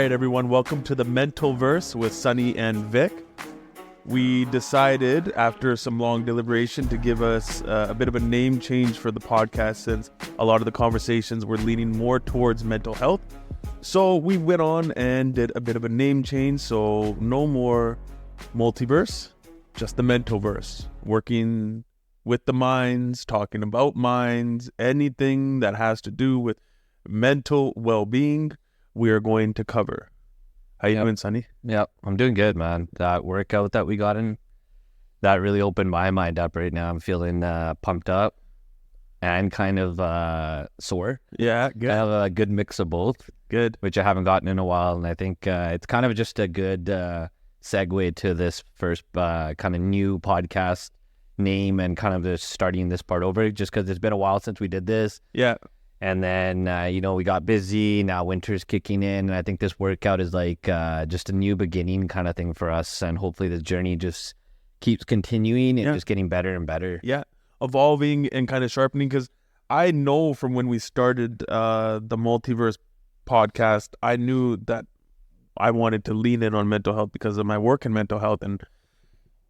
right, everyone, welcome to the Mental Verse with Sunny and Vick. We decided, after some long deliberation, to give us a bit of a name change for the podcast since a lot of the conversations were leaning more towards mental health. So we went on and did a bit of a name change, so no more multiverse, just the Mental Verse, working with the minds, talking about minds, anything that has to do with mental well-being, we are going to cover. How you doing, Sonny? Yep, I'm doing good, man. That workout that we got in, that really opened my mind up right now. I'm feeling pumped up and kind of sore. Yeah, good. I have a good mix of both. Good. Which I haven't gotten in a while, and I think it's kind of just a good segue to this first kind of new podcast name and kind of just starting this part over, just because it's been a while since we did this. Yeah. And then, we got busy. Now winter's kicking in. And I think this workout is like just a new beginning kind of thing for us. And hopefully the journey just keeps continuing and just getting better and better. Yeah. Evolving and kind of sharpening. Because I know from when we started the Multiverse podcast, I knew that I wanted to lean in on mental health because of my work in mental health. And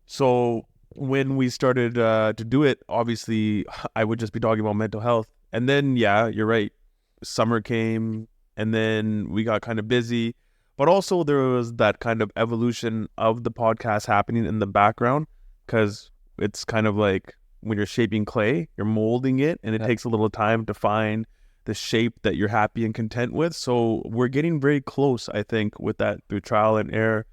so when we started to do it, obviously I would just be talking about mental health. And then, yeah, you're right. Summer came and then we got kind of busy. But also there was that kind of evolution of the podcast happening in the background, because it's kind of like when you're shaping clay, you're molding it, and it takes a little time to find the shape that you're happy and content with. So we're getting very close, I think, with that through trial and error.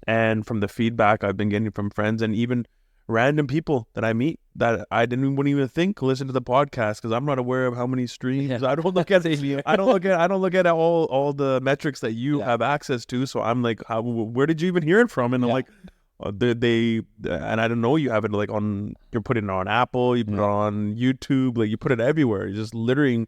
And from the feedback I've been getting from friends and even random people that I meet that I wouldn't even think listen to the podcast, because I'm not aware of how many streams. Yeah. I don't look at I don't look at all the metrics that you have access to. So I'm like, where did you even hear it from? And I'm like, they and I don't know, you have it like you're putting it on Apple, you put it on YouTube, like you put it everywhere. You're just littering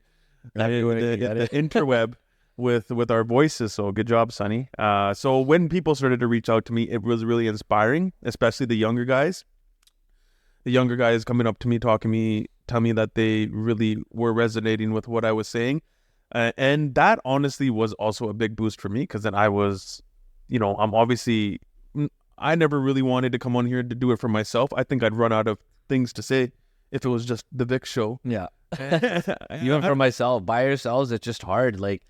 the interweb with our voices. So good job, Sonny. So when people started to reach out to me, it was really inspiring, especially the younger guys. The younger guys coming up to me, tell me that they really were resonating with what I was saying. And that honestly was also a big boost for me, because then I was, I never really wanted to come on here to do it for myself. I think I'd run out of things to say if it was just the Vick show. Yeah. Even for myself, by ourselves, it's just hard. Like,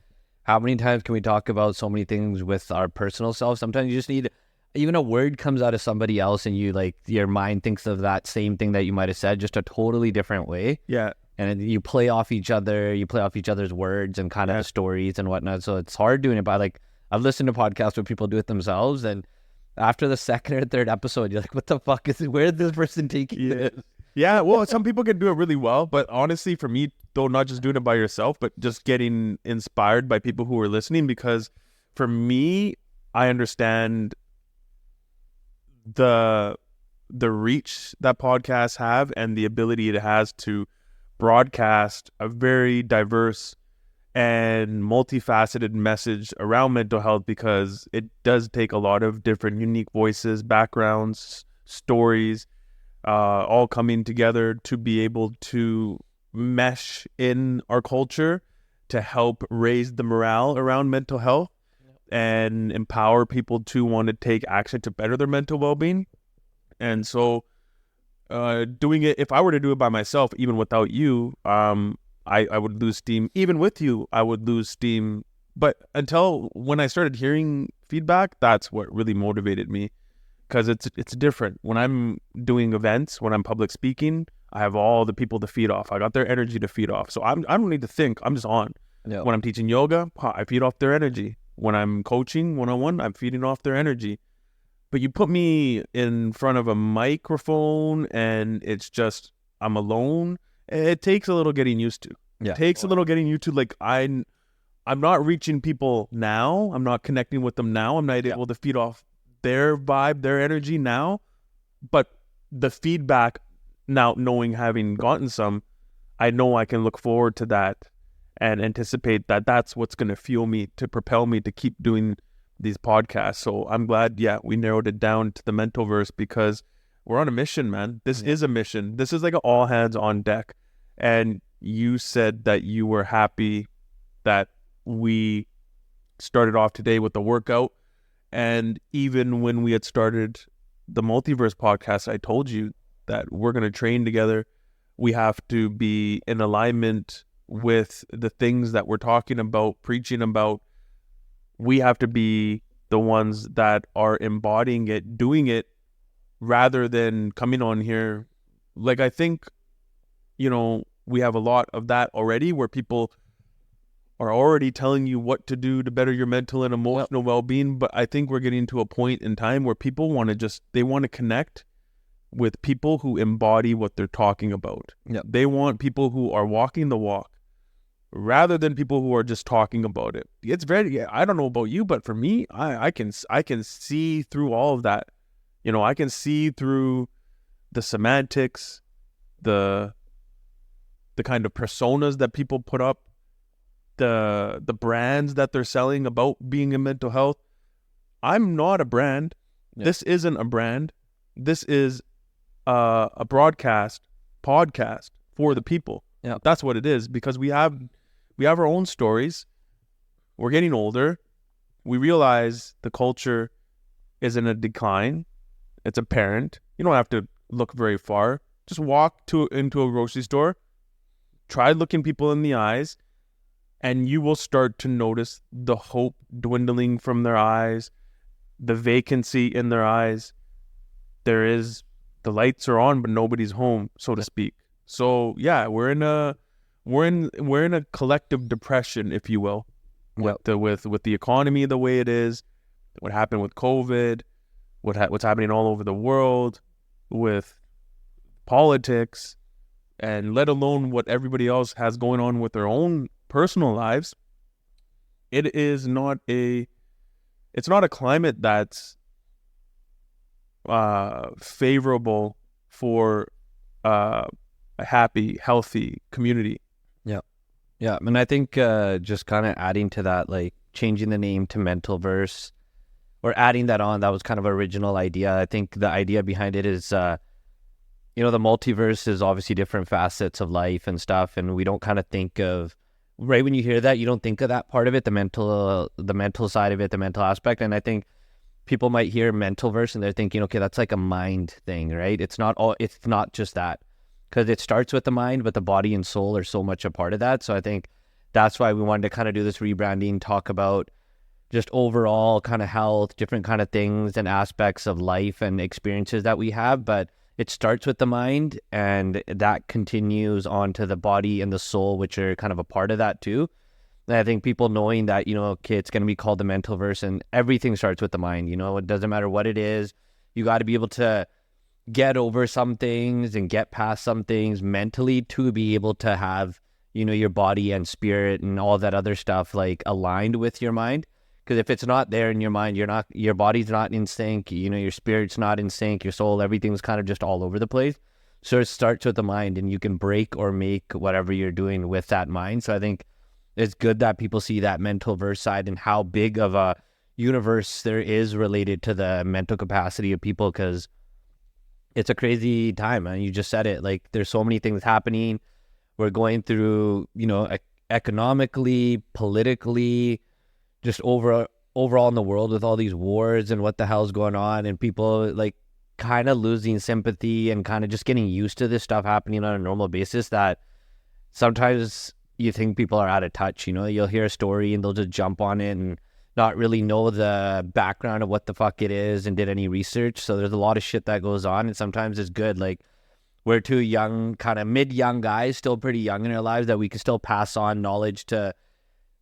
how many times can we talk about so many things with our personal self? Sometimes you just need... Even a word comes out of somebody else and you your mind thinks of that same thing that you might have said, just a totally different way. Yeah. And you play off each other's words and kind of stories and whatnot. So it's hard doing it. But I've listened to podcasts where people do it themselves, and after the second or third episode, you're like, what the fuck where is this person taking this? Yeah, well, some people can do it really well, but honestly, for me, though, not just doing it by yourself, but just getting inspired by people who are listening, because for me, I understand the reach that podcasts have and the ability it has to broadcast a very diverse and multifaceted message around mental health, because it does take a lot of different unique voices, backgrounds, stories, all coming together to be able to mesh in our culture to help raise the morale around mental health and empower people to want to take action to better their mental well-being. And so doing it, if I were to do it by myself, even without you, I would lose steam. Even with you, I would lose steam. But until when I started hearing feedback, that's what really motivated me, because it's different. When I'm doing events, when I'm public speaking, I have all the people to feed off. I got their energy to feed off. So I don't need to think. I'm just on. Yeah. When I'm teaching yoga, I feed off their energy. When I'm coaching one-on-one, I'm feeding off their energy. But you put me in front of a microphone and it's just, I'm alone. It takes a little getting used to. Yeah. It takes a little getting used to. Like, I'm not reaching people now. I'm not connecting with them now. I'm not able to feed off their vibe, their energy now. But the feedback now, having gotten some, I know I can look forward to that and anticipate that that's what's going to fuel me, to propel me to keep doing these podcasts. So I'm glad, we narrowed it down to the Mental Verse, because we're on a mission, man. This is a mission. This is like an all hands on deck. And you said that you were happy that we started off today with the workout. And even when we had started the Multiverse podcast, I told you that we're going to train together. We have to be in alignment with the things that we're talking about, preaching about. We have to be the ones that are embodying it, doing it, rather than coming on here. Like, I think, we have a lot of that already, where people are already telling you what to do to better your mental and emotional well-being. But I think we're getting to a point in time where people want to connect with people who embody what they're talking about. Yep. They want people who are walking the walk, rather than people who are just talking about it. It's I don't know about you, but for me, I can see through all of that. I can see through the semantics, the kind of personas that people put up, the brands that they're selling about being in mental health. I'm not a brand. Yeah. This isn't a brand. This is a podcast for the people. Yeah. That's what it is, because we have our own stories. We're getting older. We realize the culture is in a decline. It's apparent. You don't have to look very far. Just walk into a grocery store, try looking people in the eyes, and you will start to notice the hope dwindling from their eyes, the vacancy in their eyes. The lights are on, but nobody's home, so to speak. So yeah, we're in a collective depression, if you will, with the economy the way it is, what happened with COVID, what's happening all over the world with politics, and let alone what everybody else has going on with their own personal lives. It's not a climate that's favorable for a happy, healthy community. Yeah, and I think just kind of adding to that, like changing the name to Mentalverse, or adding that on, that was kind of an original idea. I think the idea behind it is, the multiverse is obviously different facets of life and stuff, and we don't kind of think of, right when you hear that, you don't think of that part of it, the mental side of it, the mental aspect. And I think people might hear Mentalverse and they're thinking, okay, that's like a mind thing, right? It's not just that, because it starts with the mind, but the body and soul are so much a part of that. So I think that's why we wanted to kind of do this rebranding, talk about just overall kind of health, different kind of things and aspects of life and experiences that we have. But it starts with the mind, and that continues on to the body and the soul, which are kind of a part of that too. And I think people knowing that, okay, it's going to be called the Mentalverse, and everything starts with the mind. It doesn't matter what it is. You got to be able to get over some things and get past some things mentally to be able to have, your body and spirit and all that other stuff like aligned with your mind. Because if it's not there in your mind, your body's not in sync, your spirit's not in sync, your soul, everything's kind of just all over the place. So it starts with the mind, and you can break or make whatever you're doing with that mind. So I think it's good that people see that Mentalverse side and how big of a universe there is related to the mental capacity of people, because it's a crazy time, and you just said it. Like, there's so many things happening. We're going through, economically, politically, just overall in the world with all these wars and what the hell's going on, and people like kind of losing sympathy and kind of just getting used to this stuff happening on a normal basis, that sometimes you think people are out of touch. You'll hear a story and they'll just jump on it and not really know the background of what the fuck it is and did any research. So there's a lot of shit that goes on, and sometimes it's good. Like, we're two young, kind of mid-young guys, still pretty young in our lives, that we can still pass on knowledge to,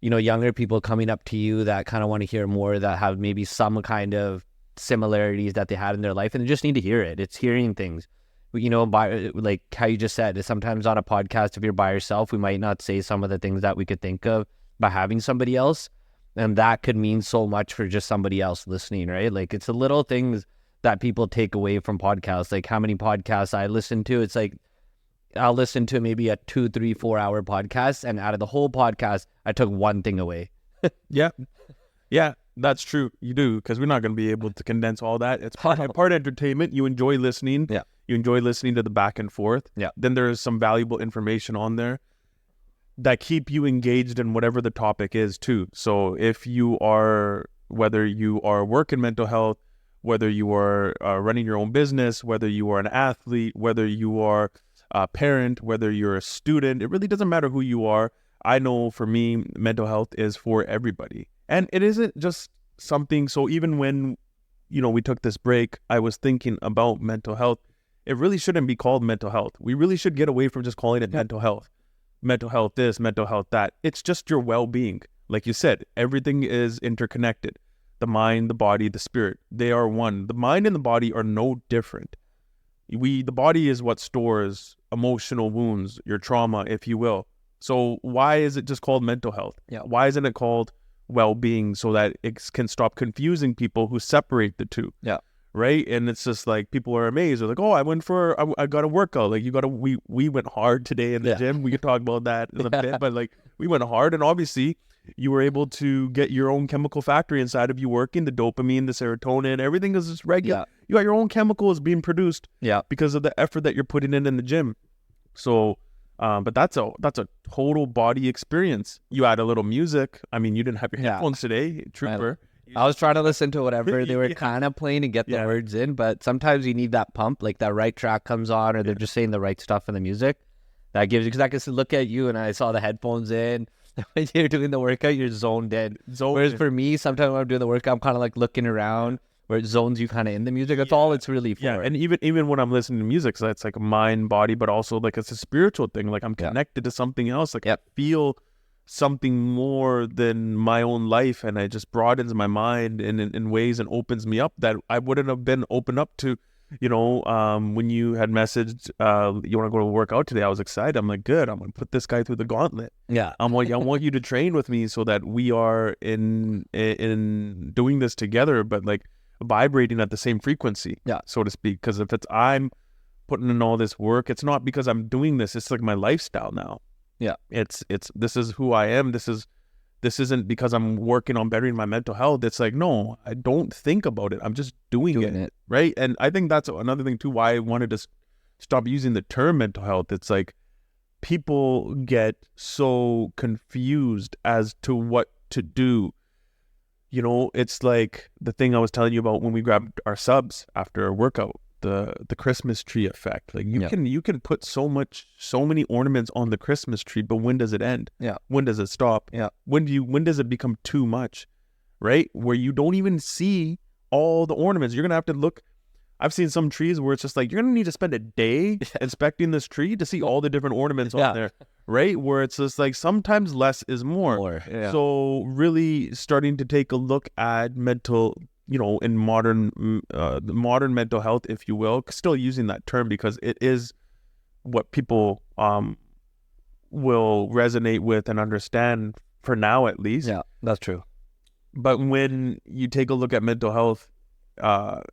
younger people coming up to you that kind of want to hear more, that have maybe some kind of similarities that they had in their life, and they just need to hear it. It's hearing things. By, like how you just said, sometimes on a podcast, if you're by yourself, we might not say some of the things that we could think of by having somebody else. And that could mean so much for just somebody else listening, right? Like, it's the little things that people take away from podcasts. Like, how many podcasts I listen to, it's like, I'll listen to maybe a 2, 3, 4 hour podcast, and out of the whole podcast, I took one thing away. Yeah, that's true. You do, because we're not going to be able to condense all that. It's part entertainment. You enjoy listening. Yeah. You enjoy listening to the back and forth. Yeah. Then there is some valuable information on there. that keep you engaged in whatever the topic is too. So if you are, whether you are working mental health, whether you are running your own business, whether you are an athlete, whether you are a parent, whether you're a student, it really doesn't matter who you are. I know for me, mental health is for everybody. And it isn't just something, so even when, we took this break, I was thinking about mental health. It really shouldn't be called mental health. We really should get away from just calling it mental health. Mental health this, mental health that. It's just your well-being. Like you said, everything is interconnected. The mind, the body, the spirit, they are one. The mind and the body are no different. The body is what stores emotional wounds, your trauma, if you will. So why is it just called mental health? Yeah. Why isn't it called well-being, so that it can stop confusing people who separate the two? Yeah. Right. And it's just like, people are amazed. They're like, oh, I got a workout. Like, we went hard today in the gym. We could talk about that in a bit, but like, we went hard, and obviously you were able to get your own chemical factory inside of you working, the dopamine, the serotonin, everything is just regular. Yeah. You got your own chemicals being produced because of the effort that you're putting in the gym. So, but that's a total body experience. You add a little music. I mean, you didn't have your headphones today, trooper. I was trying to listen to whatever they were kind of playing and get the words in, but sometimes you need that pump, like that right track comes on, or they're just saying the right stuff in the music. That gives you, because I can look at you and I saw the headphones in. When you're doing the workout, you're zoned in. Whereas for me, sometimes when I'm doing the workout, I'm kind of like looking around, where it zones you kind of in the music. That's all it's really for. Yeah, and even when I'm listening to music, so it's like a mind, body, but also like it's a spiritual thing. Like, I'm connected to something else. Like, I feel something more than my own life, and it just broadens my mind in ways and opens me up that I wouldn't have been open up to. When you had messaged, you want to go to work out today, I was excited. I'm like, good, I'm going to put this guy through the gauntlet. Yeah. I'm like, I want you to train with me so that we are in doing this together, but like vibrating at the same frequency, so to speak. Because if I'm putting in all this work, it's not because I'm doing this. It's like my lifestyle now. Yeah. It's this is who I am. This isn't because I'm working on bettering my mental health. It's like, no, I don't think about it. I'm just doing it. Right. And I think that's another thing too, why I wanted to stop using the term mental health. It's like, people get so confused as to what to do. It's like the thing I was telling you about when we grabbed our subs after a workout, the Christmas tree effect. Like, you can put so many ornaments on the Christmas tree, but when does it end? Yeah. When does it stop? Yeah. When does it become too much? Right? Where you don't even see all the ornaments. You're gonna have to look. I've seen some trees where it's just like, you're gonna need to spend a day inspecting this tree to see all the different ornaments on there. Right? Where it's just like, sometimes less is more. Yeah. So really starting to take a look at mental, in modern mental health, if you will, still using that term because it is what people will resonate with and understand, for now at least. Yeah, that's true. But when you take a look at mental health,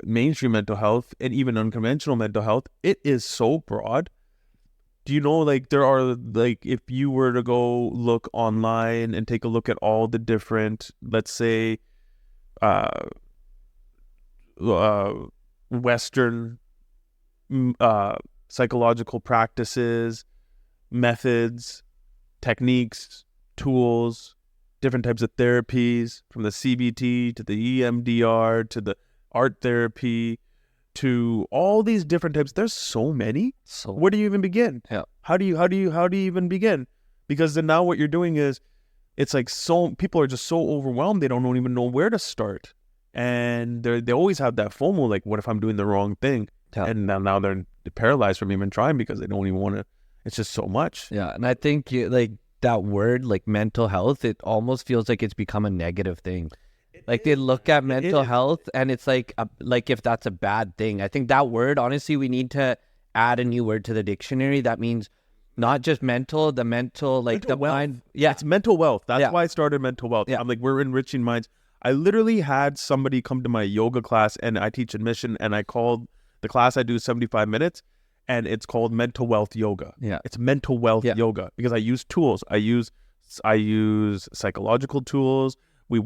mainstream mental health, and even unconventional mental health, it is so broad. Do you know, like, there are, like, if you were to go look online and take a look at all the different, let's say, Western psychological practices, methods, techniques, tools, different types of therapies, from the CBT to the EMDR to the art therapy to all these different types. There's so many. So where do you even begin? Yeah. How do you even begin? Because then now what you're doing is, it's like, so people are just so overwhelmed, they don't even know where to start. And they always have that FOMO, like, what if I'm doing the wrong thing? Yeah. And now they're paralyzed from even trying because they don't even want to. It's just so much. Yeah, and I think like that word, like mental health, it almost feels like it's become a negative thing. Like, they look at mental health and it's like if that's a bad thing. I think that word, honestly, we need to add a new word to the dictionary. That means not just mental, the mental, like mental the wealth. mind. Yeah, it's mental wealth. That's why I started mental wealth. Yeah. I'm like, we're enriching minds. I literally had somebody come to my yoga class, and I teach admission, and I called the class I do 75 minutes, and it's called mental wealth yoga. Yeah. It's mental wealth yoga, because I use tools. I use psychological tools. We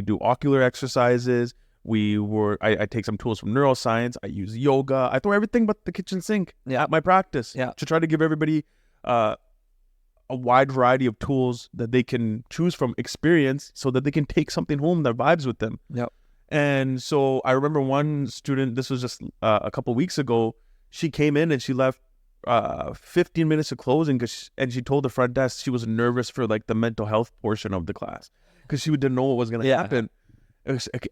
do ocular exercises. I take some tools from neuroscience. I use yoga. I throw everything but the kitchen sink at my practice to try to give everybody a wide variety of tools that they can choose from, experience, so that they can take something home that vibes with them. Yep. And so I remember one student, this was just a couple weeks ago, she came in and she left 15 minutes of closing and she told the front desk she was nervous for like the mental health portion of the class because she didn't know what was going to happen.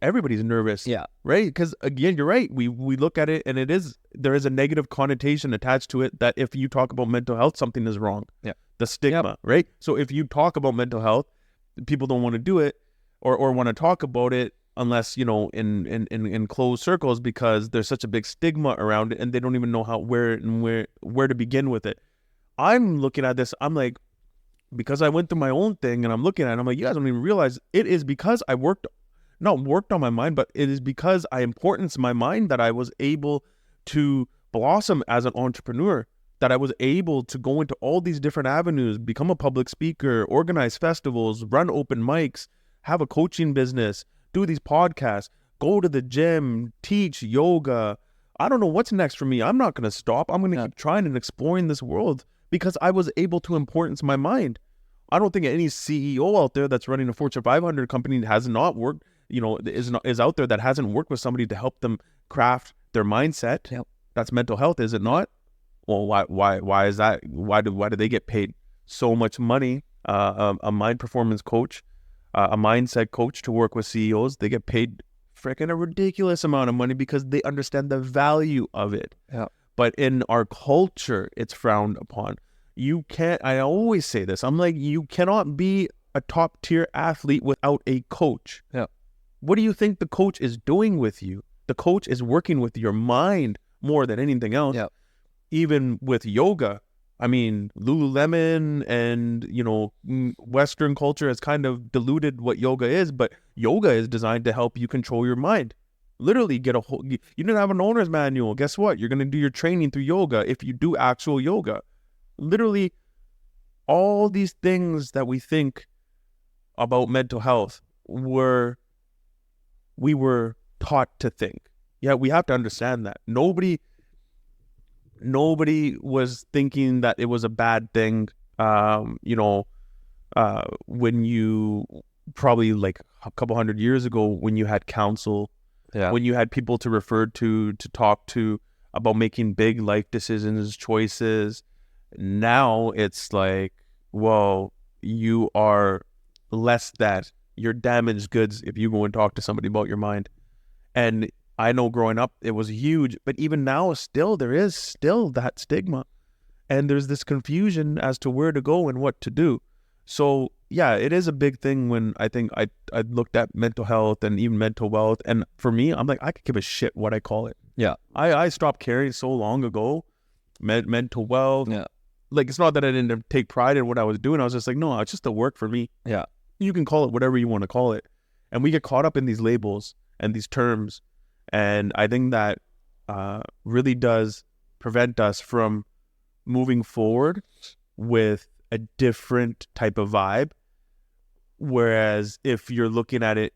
Everybody's nervous, right? Because again, you're right. We look at it and there is a negative connotation attached to it that if you talk about mental health, something is wrong. The stigma, right? So if you talk about mental health, people don't want to do it or want to talk about it unless, you know, in closed circles, because there's such a big stigma around it and they don't even know where to begin with it. I'm looking at this, I'm like, because I went through my own thing and I'm looking at it, I'm like, you guys don't even realize it is because I not worked on my mind, but it is because I importance my mind that I was able to blossom as an entrepreneur, that I was able to go into all these different avenues, become a public speaker, organize festivals, run open mics, have a coaching business, do these podcasts, go to the gym, teach yoga. I don't know what's next for me. I'm not going to stop. I'm going to keep trying and exploring this world because I was able to importance my mind. I don't think any CEO out there that's running a Fortune 500 company has not worked, you know, is out there that hasn't worked with somebody to help them craft their mindset. That's mental health, is it not? Well, why is that? Why do they get paid so much money? A mind performance coach, a mindset coach to work with CEOs, they get paid freaking a ridiculous amount of money because they understand the value of it. But in our culture, it's frowned upon. You can't, I always say this, I'm like, you cannot be a top tier athlete without a coach. What do you think the coach is doing with you? The coach is working with your mind more than anything else. Even with yoga, I mean, Lululemon and, you know, Western culture has kind of diluted what yoga is, but yoga is designed to help you control your mind. Literally get a whole, you didn't have an owner's manual. Guess what? You're going to do your training through yoga if you do actual yoga. Literally all these things that we think about mental health we were taught to think. Yeah, we have to understand that. Nobody was thinking that it was a bad thing, you know, when you, probably like a couple hundred years ago, when you had counsel, when you had people to refer to talk to about making big life decisions, choices. Now it's like, well, you are less that. You're damaged goods if you go and talk to somebody about your mind. And I know growing up, it was huge, but even now there is still that stigma. And there's this confusion as to where to go and what to do. So yeah, it is a big thing when I think I looked at mental health and even mental wealth. And for me, I'm like, I could give a shit what I call it. I stopped caring so long ago. Mental wealth. Like, it's not that I didn't take pride in what I was doing. I was just like, no, it's just the work for me. You can call it whatever you want to call it. And we get caught up in these labels and these terms. And I think that really does prevent us from moving forward with a different type of vibe. Whereas if you're looking at it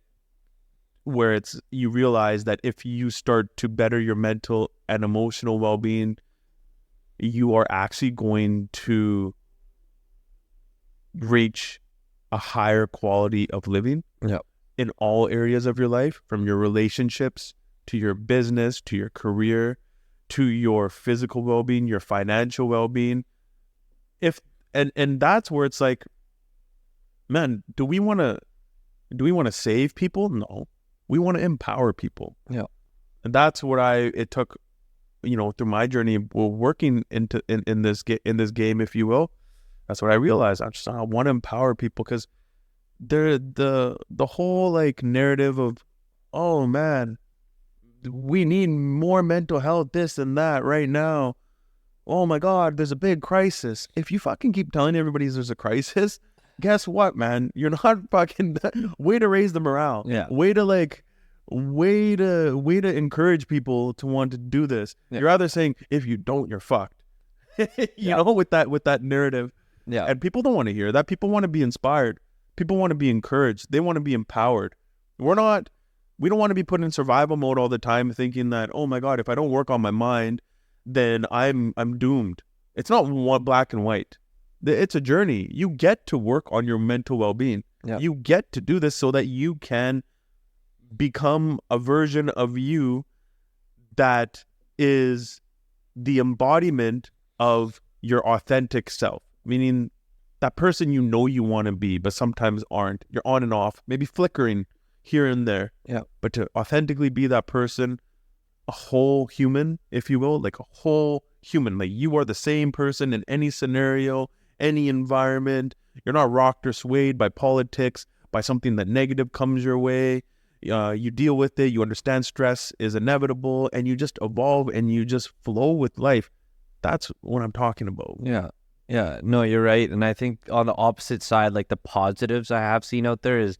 where you realize that if you start to better your mental and emotional well-being, you are actually going to reach a higher quality of living in all areas of your life, from your relationships to your business, to your career, to your physical well-being, your financial well-being. And that's where it's like, man, do we want to save people? No, we want to empower people. And that's what it took, you know, through my journey, working in this game, if you will. That's what I realized. I want to empower people, because the whole like narrative of, oh man, we need more mental health, this and that right now. Oh my God, there's a big crisis. If you fucking keep telling everybody there's a crisis, guess what, man? You're not fucking way to raise the morale. Way to encourage people to want to do this. You're either saying, if you don't, you're fucked. You know, with that narrative. And people don't want to hear that. People want to be inspired. People want to be encouraged. They want to be empowered. We don't want to be put in survival mode all the time, thinking that, oh my God, if I don't work on my mind, then I'm doomed. It's not one black and white. It's a journey. You get to work on your mental well-being. Yeah. You get to do this so that you can become a version of you that is the embodiment of your authentic self, meaning that person you know you want to be, but sometimes aren't. You're on and off, maybe flickering here and there. Yeah. But to authentically be that person, a whole human, if you will, like a whole human, like you are the same person in any scenario, any environment. You're not rocked or swayed by politics, by something that negative comes your way. You deal with it. You understand stress is inevitable, and you just evolve and you just flow with life. That's what I'm talking about. Yeah. Yeah. No, you're right. And I think on the opposite side, like the positives I have seen out there is,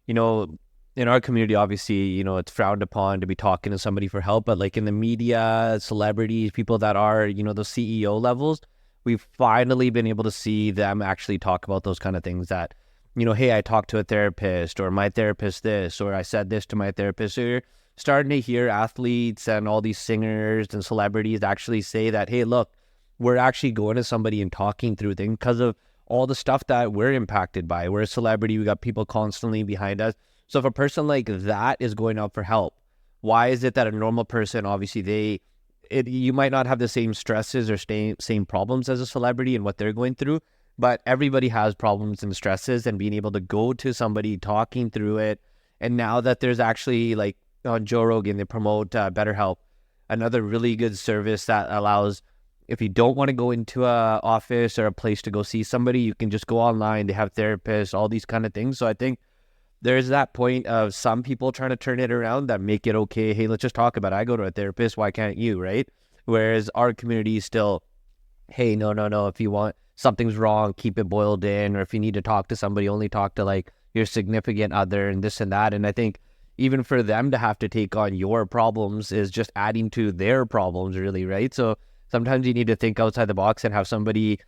you know, in our community, obviously, you know, it's frowned upon to be talking to somebody for help. But like in the media, celebrities, people that are, you know, the CEO levels, we've finally been able to see them actually talk about those kind of things that, you know, hey, I talked to a therapist, or my therapist this, or I said this to my therapist. So you're starting to hear athletes and all these singers and celebrities actually say that, hey, look, we're actually going to somebody and talking through things because of all the stuff that we're impacted by. We're a celebrity. We got people constantly behind us. So if a person like that is going out for help, why is it that a normal person, obviously you might not have the same stresses or same problems as a celebrity and what they're going through, but everybody has problems and stresses, and being able to go to somebody talking through it. And now that there's actually, like on Joe Rogan, they promote BetterHelp, another really good service that allows, if you don't want to go into a office or a place to go see somebody, you can just go online. They have therapists, all these kind of things. So I think there's that point of some people trying to turn it around that make it okay. Hey, let's just talk about it. I go to a therapist. Why can't you, right? Whereas our community is still, hey, no. If you want, something's wrong, keep it boiled in. Or if you need to talk to somebody, only talk to like your significant other and this and that. And I think even for them to have to take on your problems is just adding to their problems, really, right? So sometimes you need to think outside the box and have somebody,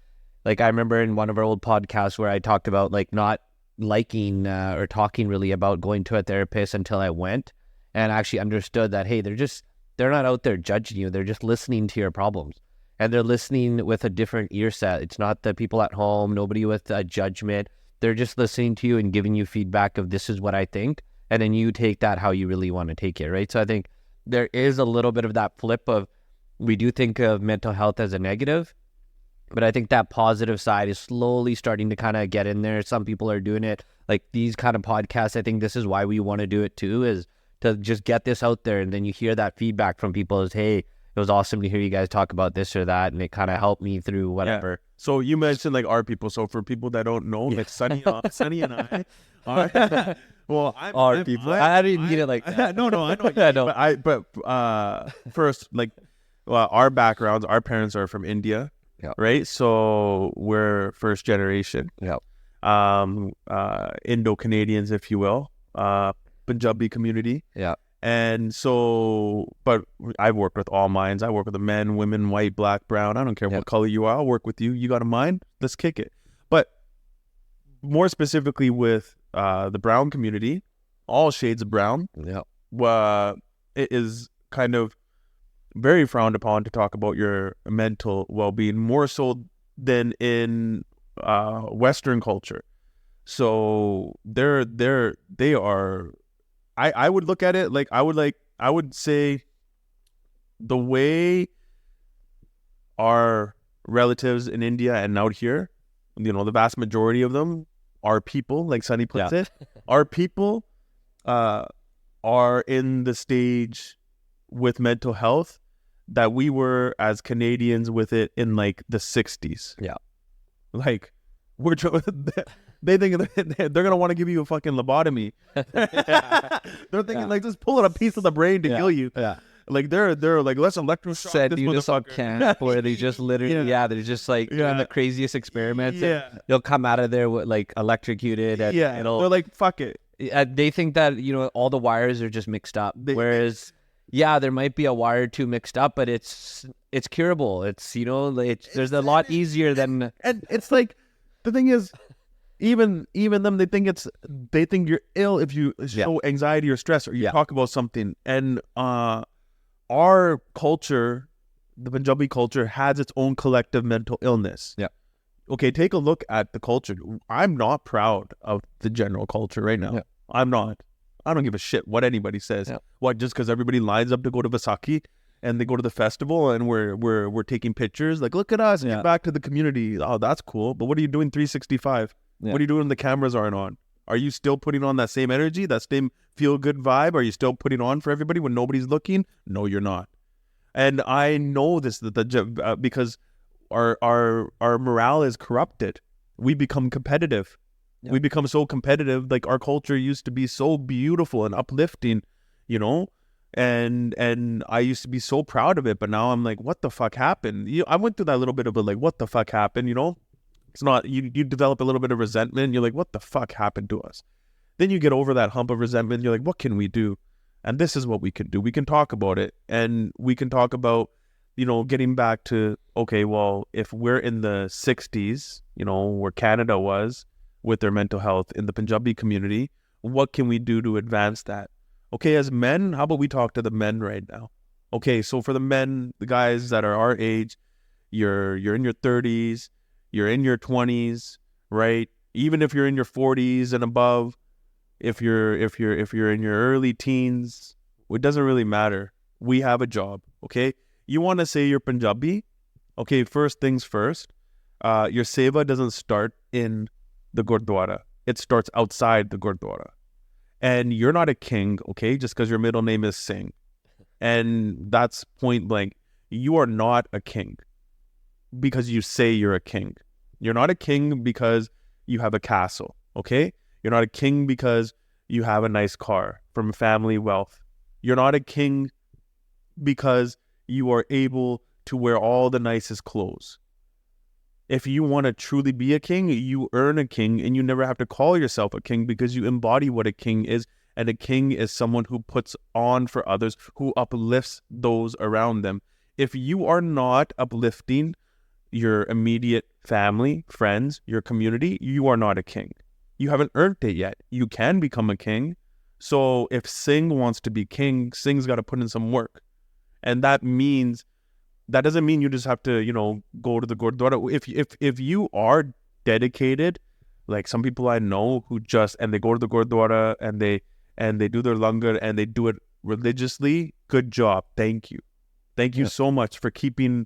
like I remember in one of our old podcasts where I talked about like not liking or talking really about going to a therapist until I went and actually understood that, hey, they're not out there judging you. They're just listening to your problems, and they're listening with a different ear set. It's not the people at home, nobody with a judgment. They're just listening to you and giving you feedback of this is what I think. And then you take that how you really want to take it, right? So I think there is a little bit of that flip of, we do think of mental health as a negative, but I think that positive side is slowly starting to kind of get in there. Some people are doing it. Like these kind of podcasts, I think this is why we want to do it too, is to just get this out there. And then you hear that feedback from people as, hey, it was awesome to hear you guys talk about this or that. And it kind of helped me through whatever. Yeah. So you mentioned like our people. So for people that don't know, like Sunny and I are, well, Our people. I didn't mean it like that. No, I know. But first, like, well, our backgrounds, our parents are from India. Yeah. Right. So we're first generation. Yeah. Indo-Canadians, if you will, Punjabi community. Yeah. And so, but I've worked with all minds. I work with the men, women, white, black, brown. I don't care what color you are. I'll work with you. You got a mind? Let's kick it. But more specifically with the brown community, all shades of brown. Yeah. It is kind of very frowned upon to talk about your mental well-being, more so than in Western culture. So they are. I would look at it I would say the way our relatives in India and out here, you know, the vast majority of them are people, like Sunny puts it. Our people are in the stage with mental health that we were as Canadians with it in like the 60s. Yeah. Like they think they're going to want to give you a fucking lobotomy. They're thinking like just pull out a piece of the brain to kill you. Yeah. Like they're like, let's electroshock Send this you to some motherfucker. camp where they just literally they're just like doing the craziest experiments. They'll come out of there with like electrocuted and they're like, fuck it. They think that, you know, all the wires are just mixed up. Whereas there might be a wire or two mixed up, but it's curable. It's, you know, there's a lot easier than. And it's like, the thing is, even them, they think you're ill if you show anxiety or stress or you talk about something. And our culture, the Punjabi culture, has its own collective mental illness. Yeah. okay, take a look at the culture. I'm not proud of the general culture right now. Yeah. I'm not. I don't give a shit what anybody says. Yeah. What, just because everybody lines up to go to Vasaki and they go to the festival and we're taking pictures, like, look at us, Yeah. get back to the community. Oh, that's cool. But what are you doing 365? Yeah. What are you doing when the cameras aren't on? Are you still putting on that same energy, that same feel good vibe? Are you still putting on for everybody when nobody's looking? No, you're not. And I know this because our morale is corrupted. We become competitive. Yeah. We become so competitive. Like, our culture used to be so beautiful and uplifting, you know, and I used to be so proud of it. But now I'm like, what the fuck happened? I went through that little bit of a, like, what the fuck happened? You know, it's not, you develop a little bit of resentment. You're like, what the fuck happened to us? Then you get over that hump of resentment. You're like, what can we do? And this is what we can do. We can talk about it, and we can talk about, you know, getting back to, okay, well, if we're in the 60s, you know, where Canada was with their mental health in the Punjabi community, what can we do to advance that? Okay, as men, how about we talk to the men right now? Okay, so for the men, the guys that are our age, you're in your 30s, you're in your 20s, right? Even if you're in your 40s and above, if you're in your early teens, it doesn't really matter. We have a job, okay? You want to say you're Punjabi? Okay, first things first. Your seva doesn't start in the Gurdwara. It starts outside the Gurdwara. And you're not a king, okay, just because your middle name is Singh. And that's point blank. You are not a king because you say you're a king. You're not a king because you have a castle, okay? You're not a king because you have a nice car from family wealth. You're not a king because you are able to wear all the nicest clothes. If you want to truly be a king, you earn a king, and you never have to call yourself a king because you embody what a king is. And a king is someone who puts on for others, who uplifts those around them. If you are not uplifting your immediate family, friends, your community, you are not a king. You haven't earned it yet. You can become a king. So if Singh wants to be king, Singh's got to put in some work. And that doesn't mean you just have to, you know, go to the Gurdwara. If you are dedicated, like some people I know who and they go to the Gurdwara and they do their langar and they do it religiously, good job. Thank you. Thank you so much for keeping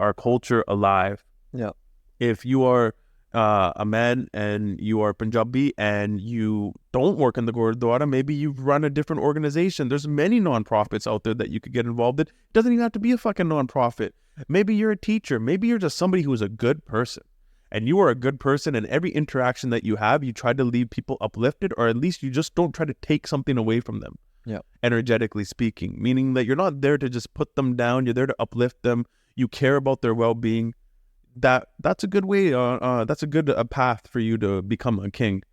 our culture alive. Yeah. If you are a man and you are Punjabi and you don't work in the Gurdwara, maybe you run a different organization. There's many nonprofits out there that you could get involved in. It doesn't even have to be a fucking nonprofit. Maybe you're a teacher. Maybe you're just somebody who is a good person. And you are a good person, and every interaction that you have, you try to leave people uplifted, or at least you just don't try to take something away from them. Yeah. Energetically speaking, meaning that you're not there to just put them down. You're there to uplift them. You care about their well-being. That's a good way. That's a good path for you to become a king.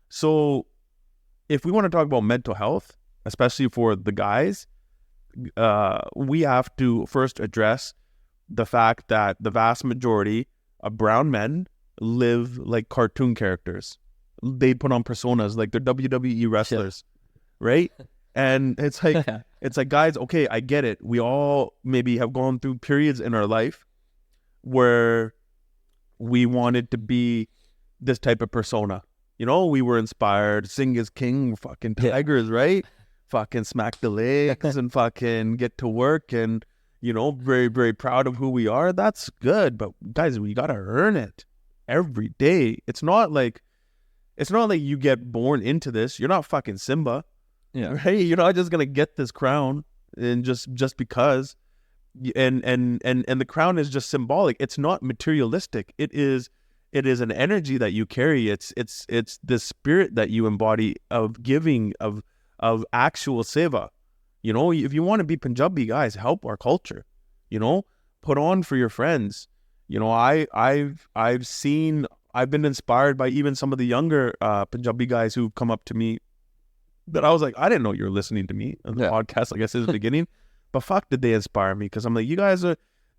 So, if we want to talk about mental health, especially for the guys, we have to first address the fact that the vast majority of brown men live like cartoon characters. They put on personas like they're WWE wrestlers, right? And it's like, guys, okay, I get it. We all maybe have gone through periods in our life where we wanted to be this type of persona. You know, we were inspired. Sing is king, fucking tigers, right? Fucking smack the legs and fucking get to work and, you know, very, very proud of who we are. That's good. But guys, we got to earn it every day. It's not like you get born into this. You're not fucking Simba. Yeah. Right? You're not just going to get this crown and just because. And the crown is just symbolic. It's not materialistic. It is an energy that you carry. It's the spirit that you embody of giving, of actual seva. You know, if you want to be Punjabi, guys, help our culture. You know, put on for your friends. You know, I've been inspired by even some of the younger Punjabi guys who've come up to me that I was like, I didn't know you were listening to me on the podcast, like I said at the beginning. But fuck, did they inspire me? Because I'm like,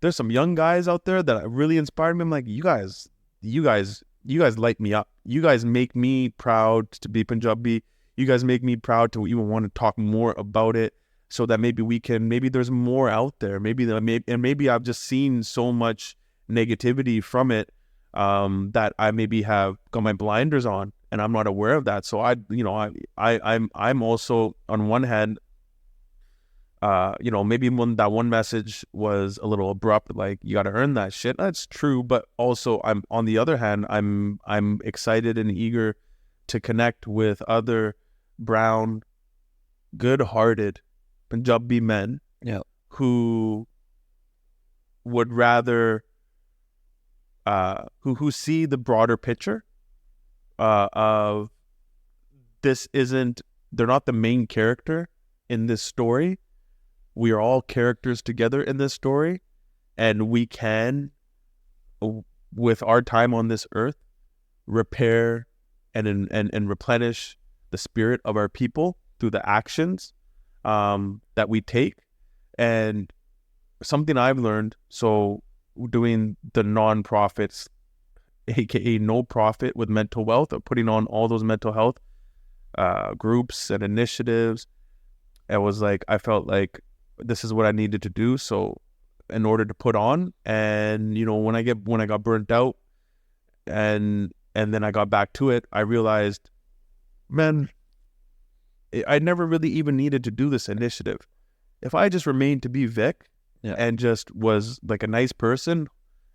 there's some young guys out there that really inspired me. I'm like, you guys light me up. You guys make me proud to be Punjabi. You guys make me proud to even want to talk more about it, so that maybe there's more out there. Maybe I've just seen so much negativity from it that I maybe have got my blinders on and I'm not aware of that. So I'm also on one hand, maybe when that one message was a little abrupt, like you got to earn that shit. That's true, but also I'm on the other hand, I'm excited and eager to connect with other brown, good-hearted Punjabi men who would rather who see the broader picture of this isn't, they're not the main character in this story. We are all characters together in this story, and we can, with our time on this earth, repair and replenish the spirit of our people through the actions that we take. And something I've learned, so doing the non-profits, aka no profit with mental wealth, or putting on all those mental health groups and initiatives, I felt like this is what I needed to do. So in order to put on, and when I got burnt out and then I got back to it, I realized, man, I never really even needed to do this initiative. If I just remained to be Vick and just was like a nice person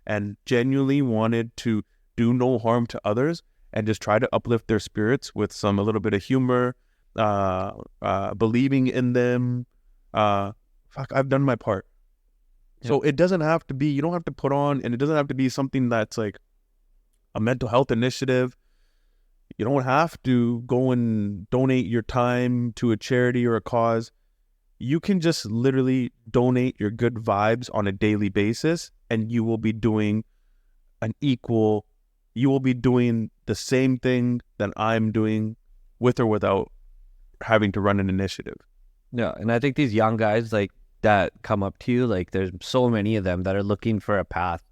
and genuinely wanted to do no harm to others and just try to uplift their spirits with a little bit of humor, believing in them, I've done my part. So it doesn't have to be, you don't have to put on, and it doesn't have to be something that's like a mental health initiative. You don't have to go and donate your time to a charity or a cause. You can just literally donate your good vibes on a daily basis, and you will be doing you will be doing the same thing that I'm doing, with or without having to run an initiative. Yeah, and I think these young guys like that come up to you, like there's so many of them that are looking for a path.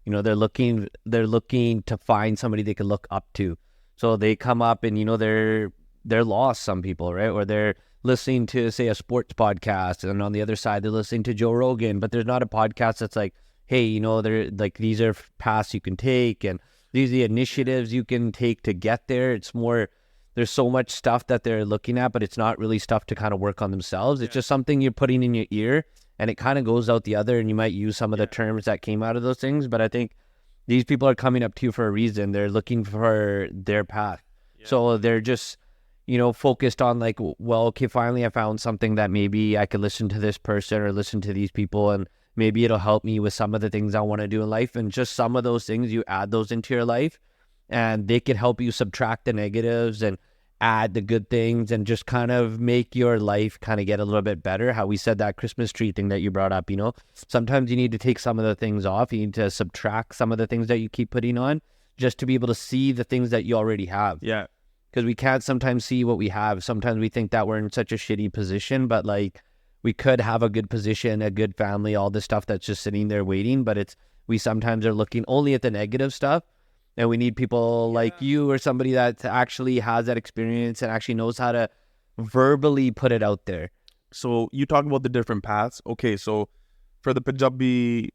They're looking to find somebody they can look up to. So they come up and they're lost, some people, right? Or they're listening to, say, a sports podcast, and on the other side they're listening to Joe Rogan, but there's not a podcast that's like, hey, they're like, these are paths you can take and these are the initiatives you can take to get there. It's more, there's so much stuff that they're looking at, but it's not really stuff to kind of work on themselves. It's just something you're putting in your ear, and it kind of goes out the other, and you might use some of the terms that came out of those things. But I think these people are coming up to you for a reason. They're looking for their path. So they're just, focused on like, well, okay, finally I found something that maybe I could listen to this person or listen to these people, and maybe it'll help me with some of the things I want to do in life. And just some of those things, you add those into your life, and they could help you subtract the negatives and add the good things, and just kind of make your life kind of get a little bit better. How we said that Christmas tree thing that you brought up, sometimes you need to take some of the things off. You need to subtract some of the things that you keep putting on, just to be able to see the things that you already have. Yeah. Because we can't sometimes see what we have. Sometimes we think that we're in such a shitty position, but like we could have a good position, a good family, all this stuff that's just sitting there waiting. But we sometimes are looking only at the negative stuff. And we need people like you, or somebody that actually has that experience and actually knows how to verbally put it out there. So you talk about the different paths. Okay, so for the Punjabi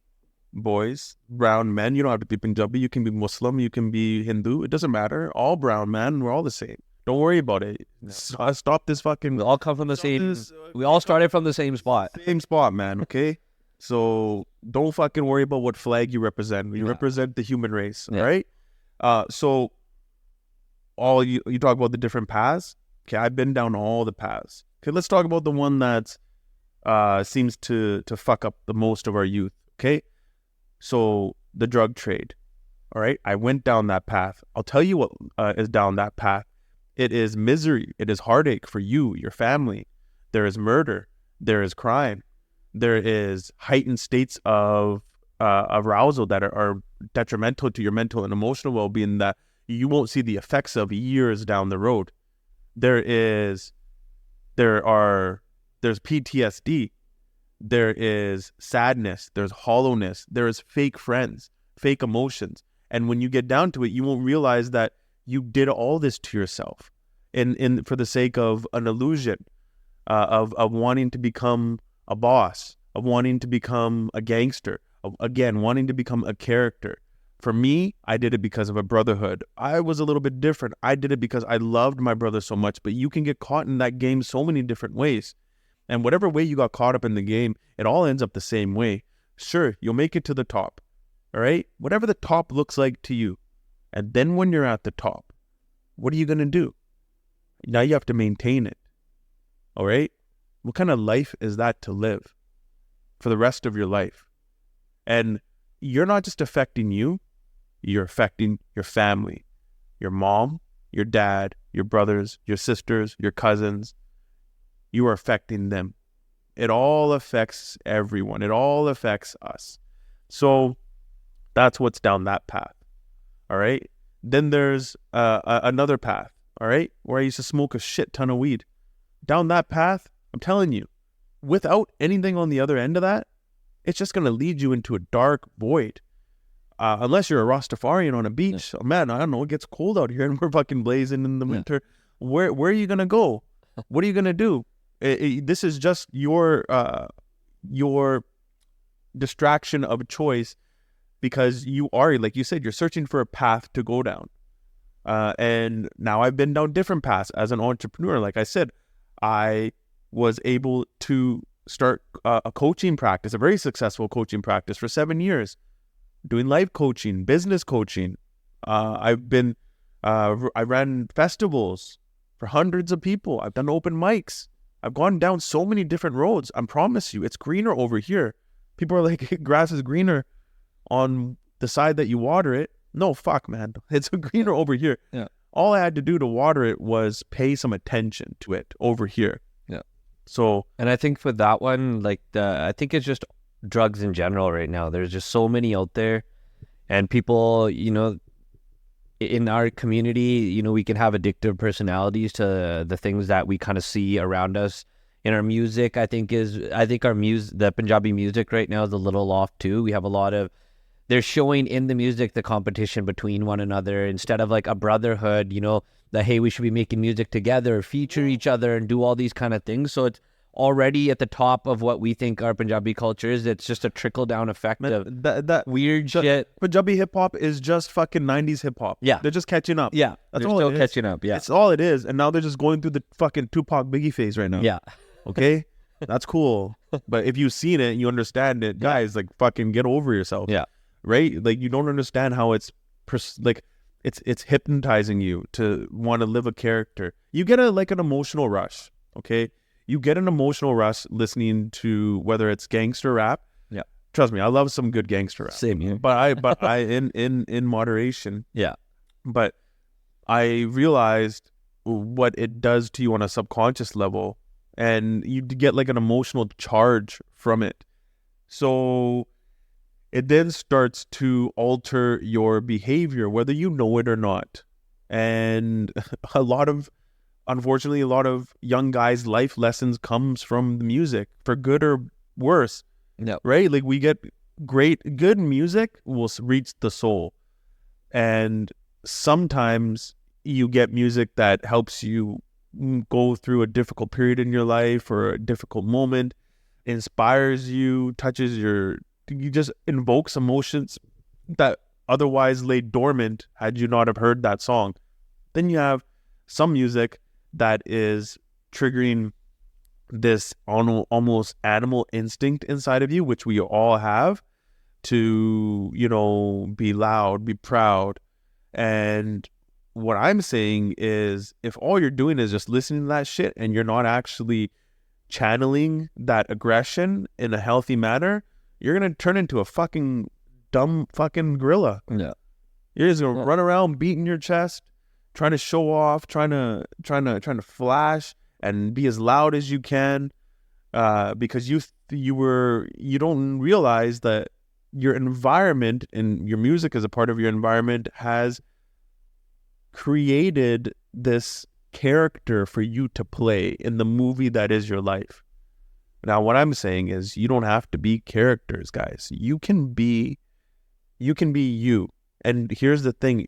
boys, brown men, you don't have to be Punjabi. You can be Muslim, you can be Hindu. It doesn't matter. All brown men, we're all the same. Don't worry about it. No. Stop this fucking... We all come from the same... we all started from the same spot. Same spot, man, okay? So don't fucking worry about what flag you represent. You represent the human race, right? So you talk about the different paths. Okay, I've been down all the paths. Okay, let's talk about the one that seems to fuck up the most of our youth. Okay, so the drug trade. All right, I went down that path. I'll tell you what is down that path. It is misery. It is heartache for you, your family. There is murder. There is crime. There is heightened states of arousal that are detrimental to your mental and emotional well-being that you won't see the effects of years down the road. There's PTSD. There is sadness. There's hollowness. There is fake friends, fake emotions. And when you get down to it, you won't realize that you did all this to yourself in for the sake of an illusion of wanting to become a boss, of wanting to become a gangster, of, again, wanting to become a character. For me, I did it because of a brotherhood. I was a little bit different. I did it because I loved my brother so much, but you can get caught in that game so many different ways. And whatever way you got caught up in the game, it all ends up the same way. Sure, you'll make it to the top, all right? Whatever the top looks like to you. And then when you're at the top, what are you going to do? Now you have to maintain it, all right? What kind of life is that to live for the rest of your life? And you're not just affecting you, you're affecting your family, your mom, your dad, your brothers, your sisters, your cousins. You are affecting them. It all affects everyone. It all affects us. So that's what's down that path. All right. Then there's another path. All right. Where I used to smoke a shit ton of weed. Down that path, I'm telling you, without anything on the other end of that, it's just going to lead you into a dark void. Unless you're a Rastafarian on a beach. Oh, man, I don't know. It gets cold out here and we're fucking blazing in the winter. Where are you going to go? What are you going to do? This is just your distraction of choice, because you are, like you said, you're searching for a path to go down. And now I've been down different paths as an entrepreneur. Like I said, I was able to start a coaching practice, a very successful coaching practice for 7 years, doing life coaching, business coaching. I ran festivals for hundreds of people. I've done open mics. I've gone down so many different roads. I promise you, it's greener over here. People are like, grass is greener on the side that you water it. No, fuck, man. It's greener over here. Yeah. All I had to do to water it was pay some attention to it over here. Yeah. So, and I think for that one, like I think it's just drugs in general right now. There's just so many out there, and people, in our community, we can have addictive personalities to the things that we kind of see around us. In our music, I think our music, the Punjabi music right now is a little off too. We have a lot of, they're showing in the music the competition between one another instead of like a brotherhood, that, hey, we should be making music together, feature each other and do all these kind of things. So it's already at the top of what we think our Punjabi culture is. It's just a trickle-down effect of that weird shit. Punjabi hip-hop is just fucking 90s hip-hop. Yeah. They're just catching up. Yeah. That's they're all still it is. catching up. Yeah. It's all it is. And now they're just going through the fucking Tupac Biggie phase right now. Yeah. Okay? That's cool. But if you've seen it and you understand it, guys, like, fucking get over yourself. Yeah. Right? Like, you don't understand how it's hypnotizing you to want to live a character. You get an emotional rush. Okay? You get an emotional rush listening to whether it's gangster rap. Yeah. Trust me, I love some good gangster rap. Same here. But I in moderation. Yeah. But I realized what it does to you on a subconscious level, and you get like an emotional charge from it. So it then starts to alter your behavior, whether you know it or not. And unfortunately, a lot of young guys' life lessons comes from the music, for good or worse. Yeah. Right? Like, we get good music will reach the soul. And sometimes you get music that helps you go through a difficult period in your life or a difficult moment, inspires you, you just invokes emotions that otherwise lay dormant had you not have heard that song. Then you have some music that is triggering this almost animal instinct inside of you, which we all have, to, be loud, be proud. And what I'm saying is, if all you're doing is just listening to that shit and you're not actually channeling that aggression in a healthy manner, you're going to turn into a fucking dumb fucking gorilla. Yeah. You're just going to run around beating your chest, trying to show off, trying to flash and be as loud as you can, because you don't realize that your environment, and your music as a part of your environment, has created this character for you to play in the movie that is your life. Now, what I'm saying is, you don't have to be characters, guys. You can be you. And here's the thing,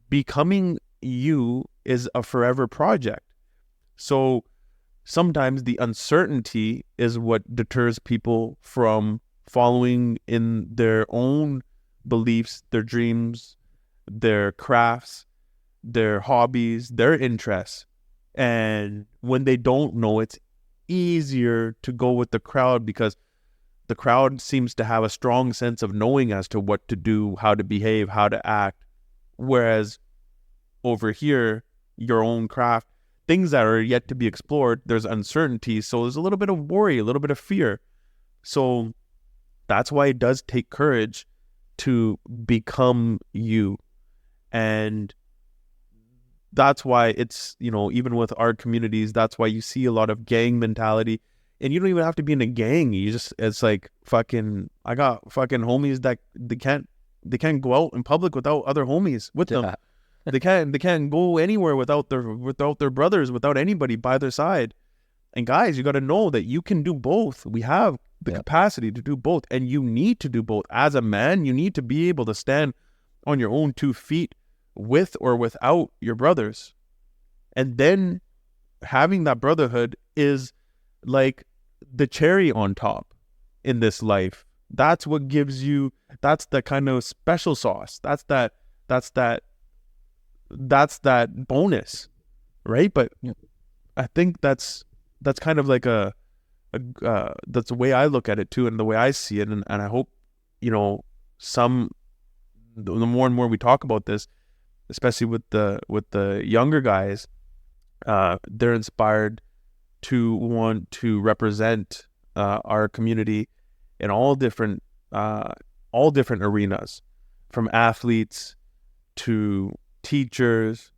becoming you is a forever project. So sometimes the uncertainty is what deters people from following in their own beliefs, their dreams, their crafts, their hobbies, their interests. And when they don't know, it's easier to go with the crowd because the crowd seems to have a strong sense of knowing as to what to do, how to behave, how to act. Whereas over here, your own craft, things that are yet to be explored, there's uncertainty. So there's a little bit of worry, a little bit of fear. So that's why it does take courage to become you. And that's why it's, even with our communities, that's why you see a lot of gang mentality. And you don't even have to be in a gang. It's like I got fucking homies that they can't go out in public without other homies with them. They can't go anywhere without their brothers, without anybody by their side. And guys, you got to know that you can do both. We have the capacity to do both, and you need to do both. As a man, you need to be able to stand on your own 2 feet with or without your brothers. And then having that brotherhood is like the cherry on top in this life. That's what gives you, that's the kind of special sauce. That's that bonus, right? But I think that's kind of like that's the way I look at it too, and the way I see it. And I hope, the more and more we talk about this, especially with the younger guys, they're inspired to want to represent our community in all different arenas, from athletes to teachers.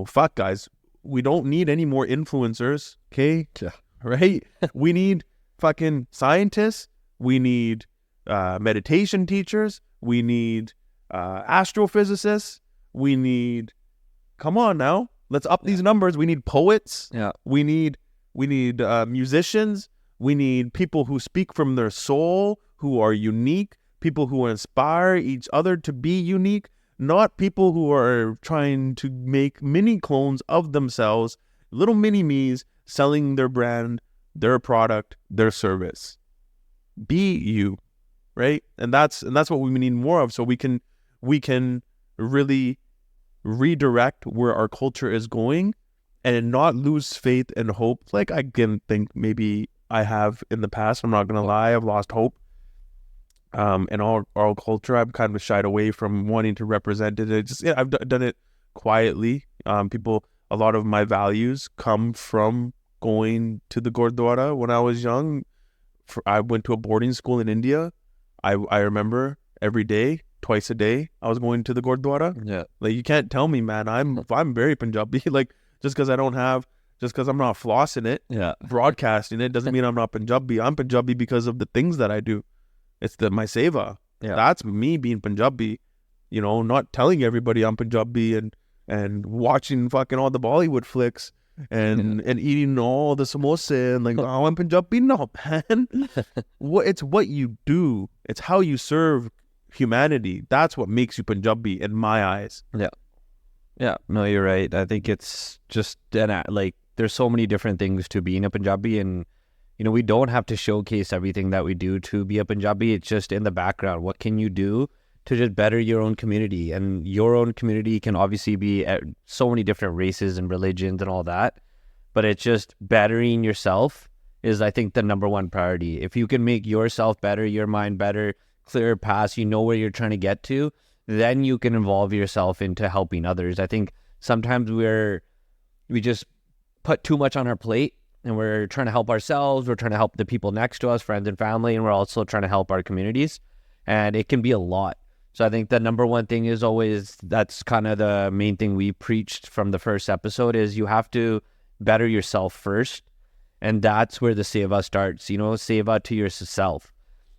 Fuck, guys, we don't need any more influencers, okay? Yeah. Right? We need fucking scientists. We need meditation teachers. We need astrophysicists. We need, come on now, let's up these numbers. We need poets. Yeah. We need musicians. We need people who speak from their soul, who are unique, people who inspire each other to be unique, not people who are trying to make mini clones of themselves, little mini me's selling their brand, their product, their service. Be you, right? And that's what we need more of, so we can really redirect where our culture is going and not lose faith and hope. Like I can think maybe I have in the past. I'm not gonna lie, I've lost hope. In our culture, I've kind of shied away from wanting to represent it. I've done it quietly. A lot of my values come from going to the Gurdwara when I was young. I went to a boarding school in India. I remember every day, twice a day, I was going to the Gurdwara. Yeah. Like, you can't tell me, man, I'm very Punjabi. Like, just because I'm not flossing it, broadcasting it, doesn't mean I'm not Punjabi. I'm Punjabi because of the things that I do. It's my seva. Yeah. That's me being Punjabi. Not telling everybody I'm Punjabi and watching fucking all the Bollywood flicks and eating all the samosa and like, oh, I'm Punjabi. No, man. It's what you do. It's how you serve humanity. That's what makes you Punjabi in my eyes. Yeah. Yeah. No, you're right. I think it's just like there's so many different things to being a Punjabi, and we don't have to showcase everything that we do to be a Punjabi. It's just in the background. What can you do to just better your own community? And your own community can obviously be at so many different races and religions and all that. But it's just bettering yourself is, I think, the number one priority. If you can make yourself better, your mind better, clearer paths, where you're trying to get to, then you can involve yourself into helping others. I think sometimes we just put too much on our plate, and we're trying to help ourselves, we're trying to help the people next to us, friends and family, and we're also trying to help our communities. And it can be a lot. So I think the number one thing is always, that's kind of the main thing we preached from the first episode, is you have to better yourself first. And that's where the seva starts, seva to yourself.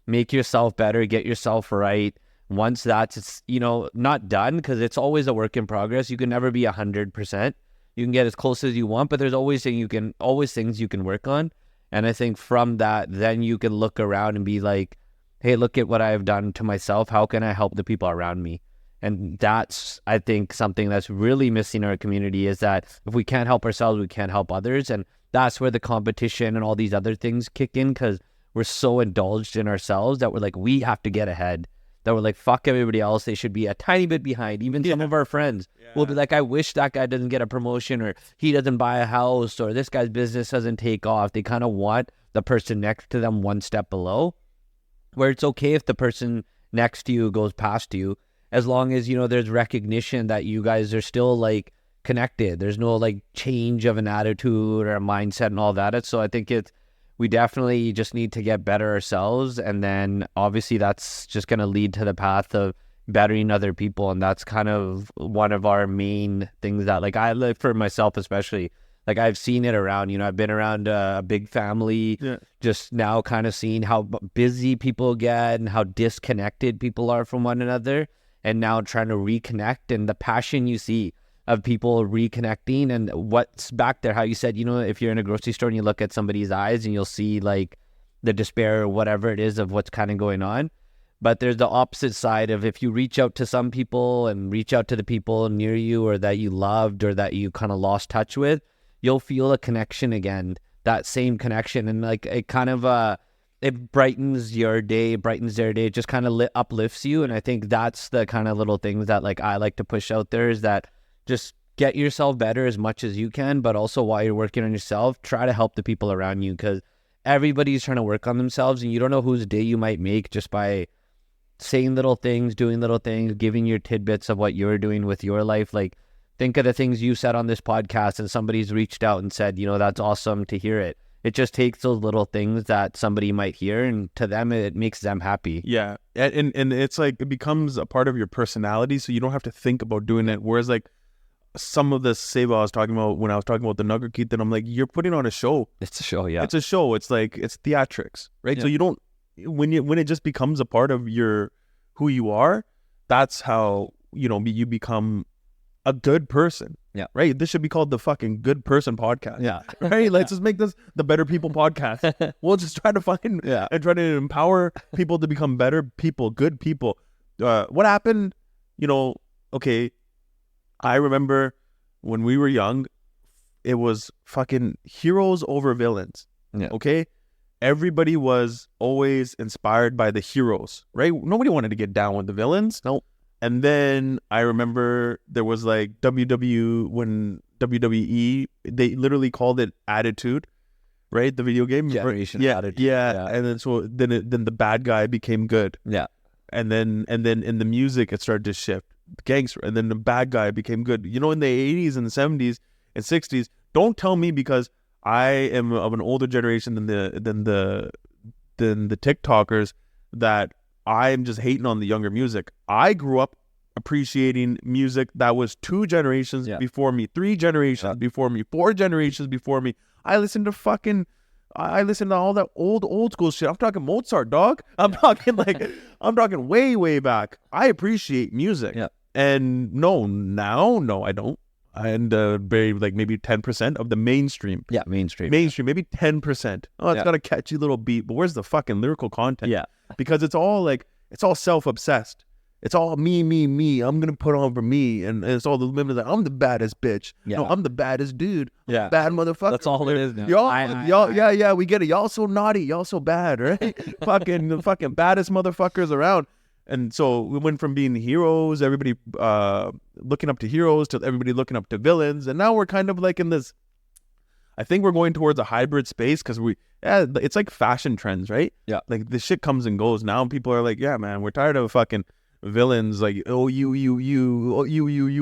Make yourself better, get yourself right. Once that's, not done, because it's always a work in progress. You can never be 100%. You can get as close as you want, but there's always things you can work on. And I think from that, then you can look around and be like, hey, look at what I've done to myself. How can I help the people around me? And that's, I think, something that's really missing in our community, is that if we can't help ourselves, we can't help others. And that's where the competition and all these other things kick in, because we're so indulged in ourselves that we're like, we have to get ahead. that we're like, fuck everybody else. They should be a tiny bit behind. Even some of our friends will be like, I wish that guy doesn't get a promotion, or he doesn't buy a house, or this guy's business doesn't take off. They kind of want the person next to them one step below, where it's okay if the person next to you goes past you, as long as, there's recognition that you guys are still like connected. There's no like change of an attitude or a mindset and all that. So I think we definitely just need to get better ourselves. And then obviously that's just going to lead to the path of bettering other people. And that's kind of one of our main things that like I live for myself, especially. Like I've seen it around, I've been around a big family, just now kind of seeing how busy people get and how disconnected people are from one another. And now trying to reconnect, and the passion you see of people reconnecting and what's back there. How you said, if you're in a grocery store and you look at somebody's eyes and you'll see like the despair or whatever it is of what's kind of going on. But there's the opposite side of, if you reach out to some people and reach out to the people near you or that you loved or that you kind of lost touch with, you'll feel a connection again, that same connection. And like it kind of, it brightens your day, brightens their day, it just kind of uplifts you. And I think that's the kind of little things that like I like to push out there, is that just get yourself better as much as you can, but also while you're working on yourself, try to help the people around you, because everybody's trying to work on themselves, and you don't know whose day you might make just by saying little things, doing little things, giving your tidbits of what you're doing with your life. Like, think of the things you said on this podcast, and somebody's reached out and said, that's awesome to hear it. It just takes those little things that somebody might hear, and to them, it makes them happy. Yeah. And it's like, it becomes a part of your personality, so you don't have to think about doing it. Whereas like, some of the save I was talking about when I was talking about the Nugget Keith, then I'm like, you're putting on a show. It's a show, yeah. It's a show. It's like, it's theatrics, right? Yeah. So you don't, when it just becomes a part of who you are, that's how, you become a good person. Yeah. Right? This should be called the fucking Good Person Podcast. Yeah. Right? Let's just make this the Better People Podcast. We'll just try to find and try to empower people to become better people, good people. What happened, okay, I remember when we were young, it was fucking heroes over villains. Yeah. Okay? Everybody was always inspired by the heroes, right? Nobody wanted to get down with the villains. Nope. And then I remember there was like when WWE, they literally called it Attitude, right? The video game. Generation Attitude. Yeah. And then the bad guy became good. Yeah. And then in the music, it started to shift. Gangster, and then the bad guy became good. In the 80s and the 70s and 60s, don't tell me because I am of an older generation than the TikTokers that I am just hating on the younger music. I grew up appreciating music that was 2 generations before me, 3 generations before me, 4 generations before me. I listened to all that old school shit. I'm talking Mozart, dog. I'm talking way back. I appreciate music. Yeah. And no, I don't. And very like maybe 10% of the mainstream. Yeah, mainstream, maybe 10%. Oh, it's got a catchy little beat, but where's the fucking lyrical content? Yeah. Because it's all self-obsessed. It's all me. I'm gonna put on for me, and it's all the women like, I'm the baddest bitch. Yeah. No, I'm the baddest dude. Yeah. Bad motherfucker. That's all it is now. Y'all, we get it. Y'all so naughty. Y'all so bad, right? the fucking baddest motherfuckers around. And so we went from being heroes, everybody looking up to heroes, to everybody looking up to villains, and now we're kind of like in this. I think we're going towards a hybrid space because it's like fashion trends, right? Yeah. Like this shit comes and goes. Now people are like, yeah, man, we're tired of fucking villains like, oh, you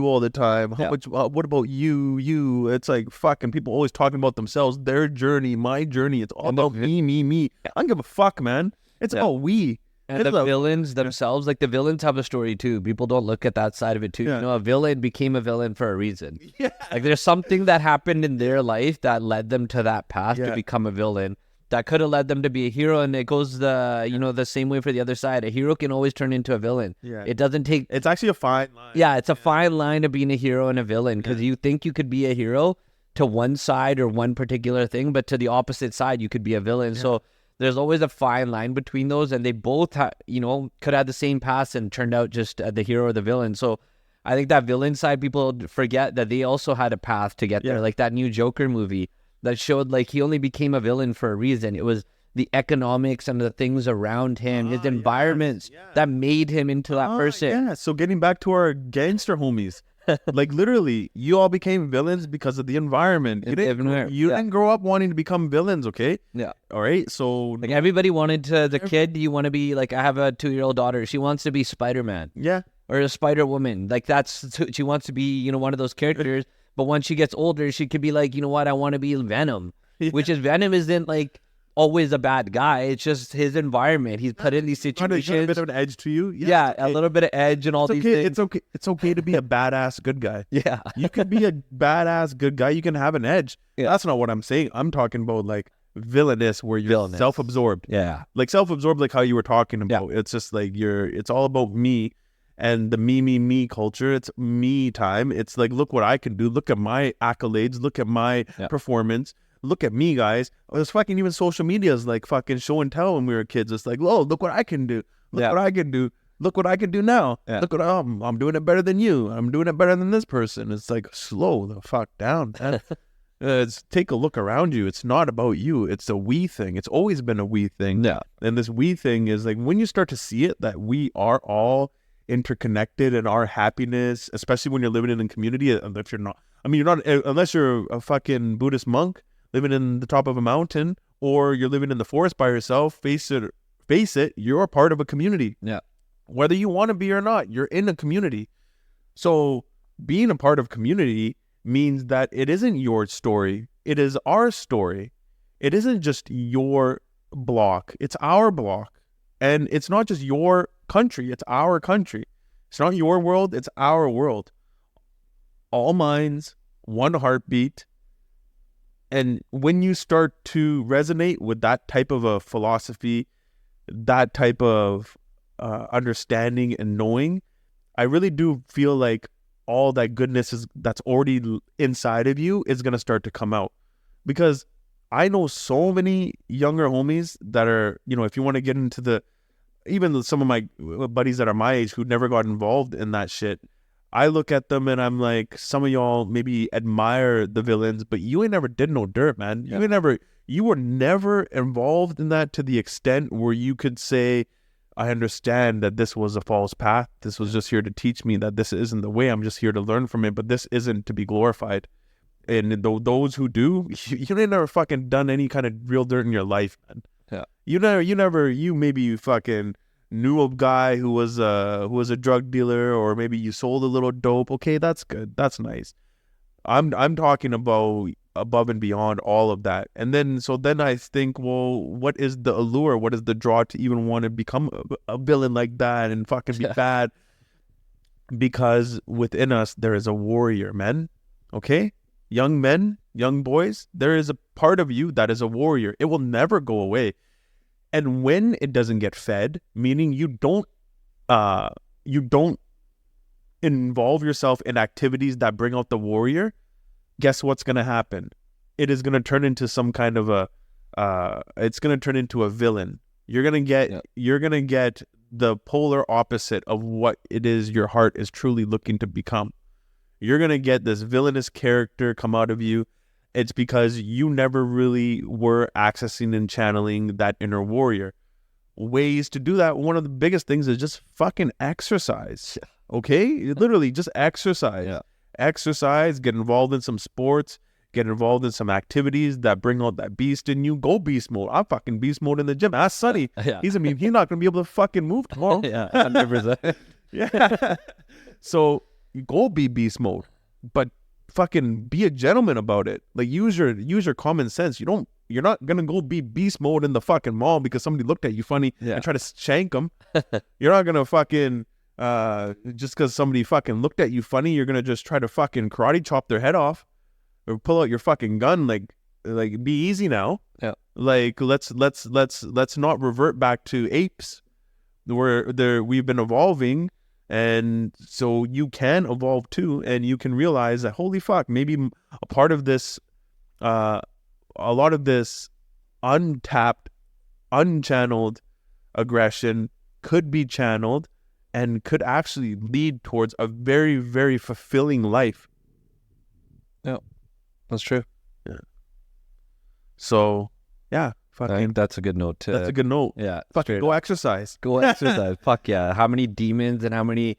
all the time. How much? What about you? It's like fucking people always talking about themselves, their journey, my journey. It's all about me. I don't give a fuck, man. It's all we. And the villains themselves, like the villains have a story too. People don't look at that side of it too. Yeah. A villain became a villain for a reason. Yeah. Like there's something that happened in their life that led them to that path to become a villain. That could have led them to be a hero, and it goes the same way for the other side. A hero can always turn into a villain. Yeah. It doesn't take. It's actually a fine line. Yeah, it's a fine line of being a hero and a villain, because you think you could be a hero to one side or one particular thing, but to the opposite side you could be a villain. Yeah. So there's always a fine line between those, and they both could have the same path and turned out just the hero or the villain. So I think that villain side, people forget that they also had a path to get there. Like that new Joker movie that showed like he only became a villain for a reason. It was the economics and the things around him, his environments that made him into that person. Yeah, so getting back to our gangster homies, like literally, you all became villains because of the environment. You didn't grow up wanting to become villains, okay? Yeah. All right, so like everybody wanted to, as a kid, you want to be like, I have a 2-year-old daughter. She wants to be Spider-Man. Yeah. Or a Spider-Woman. Like she wants to be, you know, one of those characters. But once she gets older, she could be like, you know what, I want to be Venom. Yeah. Which is, Venom isn't like always a bad guy. It's just his environment. He's put in these situations. A bit of an edge to you. Yeah, a little bit of edge and all these things. It's okay to be a badass good guy. Yeah. You can be a badass good guy. You can have an edge. Yeah. That's not what I'm saying. I'm talking about like villainous, where you're self-absorbed. Yeah. Like self-absorbed, like how you were talking about. Yeah. It's just like it's all about me and the me culture. It's me time. It's like, look what I can do. Look at my accolades. Look at my performance. Look at me, guys. It was fucking, even social media is like fucking show and tell when we were kids. It's like, oh, look what I can do. Look what I can do. Look what I can do now. Yeah. Look what I'm doing it better than you. I'm doing it better than this person. It's like, slow the fuck down, man. It's take a look around you. It's not about you. It's a we thing. It's always been a we thing. Yeah. And this we thing is like, when you start to see it, that we are all interconnected, and our happiness, especially when you're living in a community, if you're not, I mean, you're not, unless you're a fucking Buddhist monk living in the top of a mountain, or you're living in the forest by yourself, face it, you're a part of a community. Yeah. Whether you want to be or not, you're in a community. So being a part of community means that it isn't your story. It is our story. It isn't just your block. It's our block. And it's not just your country. It's our country. It's not your world. It's our world. All minds, one heartbeat. And when you start to resonate with that type of a philosophy, that type of understanding and knowing, I really do feel like all that goodness that's already inside of you is going to start to come out. Because I know so many younger homies that are, you know, if you want to get into even some of my buddies that are my age who never got involved in that shit, I look at them and I'm like, some of y'all maybe admire the villains, but you ain't never did no dirt, man. Yeah. You were never involved in that to the extent where you could say, I understand that this was a false path. This was just here to teach me that this isn't the way. I'm just here to learn from it, but this isn't to be glorified. And those who do, you ain't never fucking done any kind of real dirt in your life, man. Yeah. You maybe fucking knew a guy who was a drug dealer, or maybe you sold a little dope. Okay, that's good. That's nice. I'm talking about above and beyond all of that. And then I think, well, what is the allure? What is the draw to even want to become a villain like that and fucking be bad? Because within us there is a warrior, men. Okay? Young men, young boys, there is a part of you that is a warrior. It will never go away. And when it doesn't get fed, meaning you don't involve yourself in activities that bring out the warrior, guess what's going to happen? It is going to turn into some kind of it's going to turn into a villain. You're going to get the polar opposite of what it is your heart is truly looking to become. You're going to get this villainous character come out of you. It's because you never really were accessing and channeling that inner warrior. Ways to do that, one of the biggest things is just fucking exercise. Okay? Literally, just exercise. Yeah. Exercise, get involved in some sports, get involved in some activities that bring out that beast in you. Go beast mode. I'm fucking beast mode in the gym. Ask Sonny. Yeah. He's not going to be able to fucking move tomorrow. Yeah, 100%. Yeah. So you go be beast mode, but fucking be a gentleman about it. Like use your common sense. You're not gonna go be beast mode in the fucking mall because somebody looked at you funny and try to shank them. You're not gonna fucking just because somebody fucking looked at you funny, you're gonna just try to fucking karate chop their head off or pull out your fucking gun. Like be easy now. Yeah. Like let's not revert back to apes where we've been evolving. And so you can evolve too, and you can realize that, holy fuck, maybe a part of this, a lot of this untapped, unchanneled aggression could be channeled and could actually lead towards a very, very fulfilling life. Yeah, that's true. Yeah. So, yeah, I think that's a good note to... That's a good note. Yeah. Fucking go exercise. Go exercise. Fuck yeah. How many demons and how many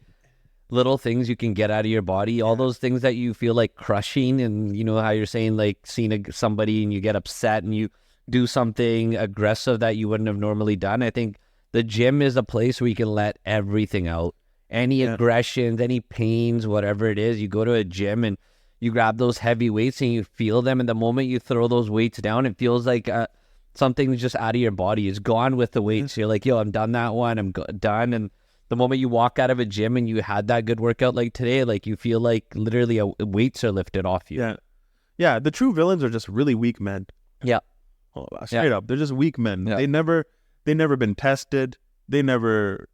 little things you can get out of your body, all those things that you feel like crushing, and you know how you're saying like seeing somebody and you get upset and you do something aggressive that you wouldn't have normally done. I think the gym is a place where you can let everything out. Any aggressions, any pains, whatever it is, you go to a gym and you grab those heavy weights and you feel them. And the moment you throw those weights down, it feels like something's just out of your body. It's gone with the weights. You're like, yo, I'm done that one. I'm done. And the moment you walk out of a gym and you had that good workout like today, like you feel like literally weights are lifted off you. Yeah. Yeah. The true villains are just really weak men. Yeah. Oh, straight up. They're just weak men. Yeah. They never been tested. They never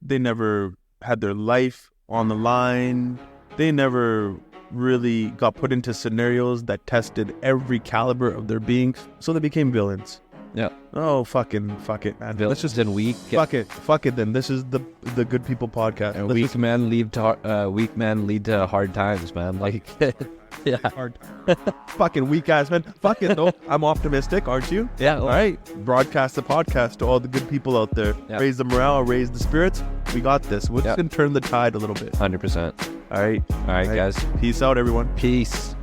had their life on the line. They never really got put into scenarios that tested every caliber of their being. So they became villains. Yeah. Oh, fuck it, man. Villains Let's just and weak. Fuck it. Then this is the Good People podcast. And weak men lead to hard times, man. Like, yeah. Hard. Fucking weak ass man. Fuck it though. I'm optimistic, aren't you? Yeah. All right. Broadcast the podcast to all the good people out there. Yeah. Raise the morale, raise the spirits. We got this. We're just gonna turn the tide a little bit. 100%. All right. All right, guys. Peace out, everyone. Peace.